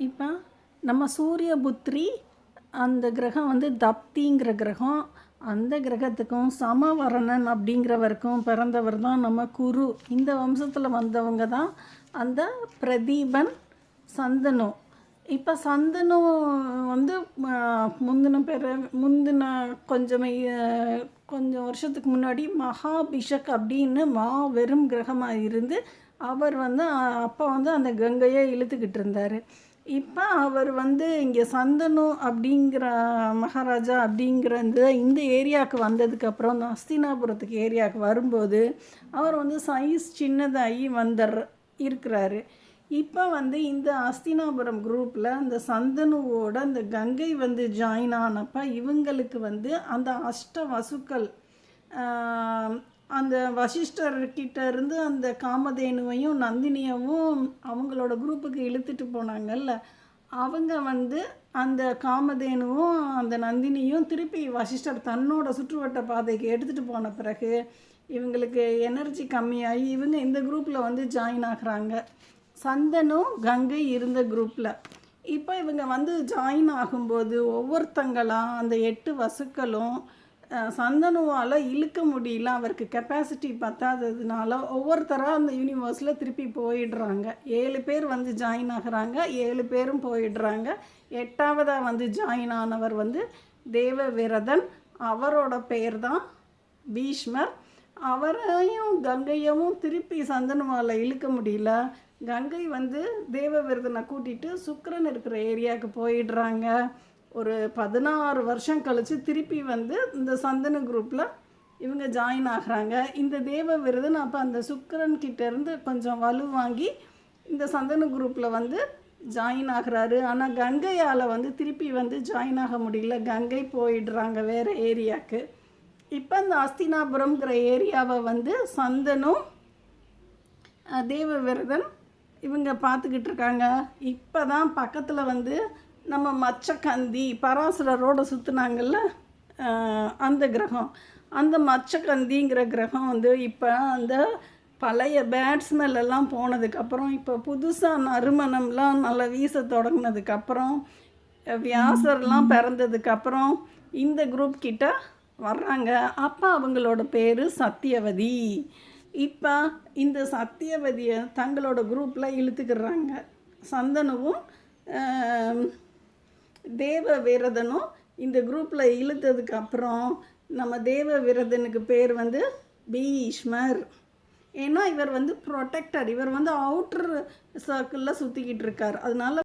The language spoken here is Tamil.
இப்போ நம்ம சூரிய புத்ரி அந்த கிரகம் வந்து தப்திங்கிற கிரகம். அந்த கிரகத்துக்கும் சமவரணன் அப்படிங்கிறவருக்கும் பிறந்தவர் தான் நம்ம குரு. இந்த வம்சத்தில் வந்தவங்க தான் அந்த பிரதீபன், சந்தனு. இப்போ சந்தனு வந்து முந்தின கொஞ்சம் வருஷத்துக்கு முன்னாடி மகாபிஷக் அப்படின்னு மாபெரும் கிரகமாக இருந்து அவர் வந்து அப்போ வந்து அந்த கங்கையை இழுத்துக்கிட்டு இருந்தார். இப்போ அவர் வந்து இங்கே சந்தனு அப்படிங்கிற மகாராஜா அப்படிங்கிற இந்த ஏரியாவுக்கு வந்ததுக்கப்புறம் இந்த அஸ்தினாபுரத்துக்கு ஏரியாவுக்கு வரும்போது அவர் வந்து சைஸ் சின்னதாகி இருக்கிறாரு. இப்போ வந்து இந்த அஸ்தினாபுரம் குரூப்பில் அந்த சந்தனுவோட அந்த கங்கை வந்து ஜாயின் ஆனப்போ இவங்களுக்கு வந்து அந்த அஷ்ட வசுக்கள், அந்த வசிஷ்டர்கிட்ட இருந்து அந்த காமதேனுவையும் நந்தினியவும் அவங்களோட குரூப்புக்கு இழுத்துட்டு போனாங்கல்ல, அவங்க வந்து அந்த காமதேனுவும் அந்த நந்தினியும் திருப்பி வசிஷ்டர் தன்னோட சுற்றுவட்ட பாதைக்கு எடுத்துகிட்டு போன பிறகு இவங்களுக்கு எனர்ஜி கம்மியாகி இவங்க இந்த குரூப்பில் வந்து ஜாயின் ஆகுறாங்க. சந்தனும் கங்கை இருந்த குரூப்பில். இப்போ இவங்க வந்து ஜாயின் ஆகும்போது ஒவ்வொருத்தங்களாம் அந்த 8 வசுக்களும் சந்தனுவால் இழுக்க முடியல, அவருக்கு கெப்பாசிட்டி பத்தாததுனால ஒவ்வொருத்தராக அந்த யூனிவர்ஸில் திருப்பி போயிடுறாங்க. 7 பேர் வந்து ஜாயின் ஆகுறாங்க, 7 பேரும் போயிடுறாங்க. 8ஆவதாக வந்து ஜாயின் ஆனவர் வந்து தேவவிரதன். அவரோட பெயர் தான் பீஷ்மர். அவரையும் கங்கையவும் திருப்பி சந்தனுவால் இழுக்க முடியல. கங்கை வந்து தேவவிரதனை கூட்டிகிட்டு சுக்கிரன் இருக்கிற ஏரியாவுக்கு போயிடுறாங்க. ஒரு 16 வருஷம் கழித்து திருப்பி வந்து இந்த சந்தன குரூப்பில் இவங்க ஜாயின் ஆகுறாங்க. இந்த தேவவிரதன் அப்போ அந்த சுக்கிரன்கிட்டேருந்து கொஞ்சம் வலு வாங்கி இந்த சந்தன குரூப்பில் வந்து ஜாயின் ஆகுறாரு. ஆனால் கங்கையால் வந்து திருப்பி வந்து ஜாயின் ஆக முடியல, கங்கை போயிடுறாங்க வேறு ஏரியாவுக்கு. இப்போ இந்த அஸ்தினாபுரம்ங்கிற ஏரியாவை வந்து சந்தனும் தேவவிரதன் இவங்க பார்த்துக்கிட்டு இருக்காங்க. இப்போ தான் பக்கத்தில் வந்து நம்ம மச்சக்கந்தி பராசரரோடு சுற்றுனாங்கல்ல அந்த கிரகம், அந்த மச்சக்கந்திங்கிற கிரகம் வந்து இப்போ அந்த பழைய பேட்ஸ்மெல்லாம் போனதுக்கப்புறம் இப்போ புதுசாக நறுமணம்லாம் நல்லா வீச தொடங்கினதுக்கப்புறம் வியாசர்லாம் பிறந்ததுக்கப்புறம் இந்த குரூப் கிட்ட வர்றாங்க. அப்போ அவங்களோட பேர் சத்தியவதி. இப்போ இந்த சத்தியவதியை தங்களோட குரூப்பில் இழுத்துக்கிறாங்க. சந்தனுவும் தேவவிரதனும் இந்த குரூப்பில் இழுத்ததுக்கப்புறம் நம்ம தேவவிரதனுக்கு பேர் வந்து பீஷ்மர். ஏன்னா இவர் வந்து ப்ரொடெக்டர், இவர் வந்து அவுட்டர் சர்க்கிளில் சுற்றிக்கிட்டு இருக்கார். அதனால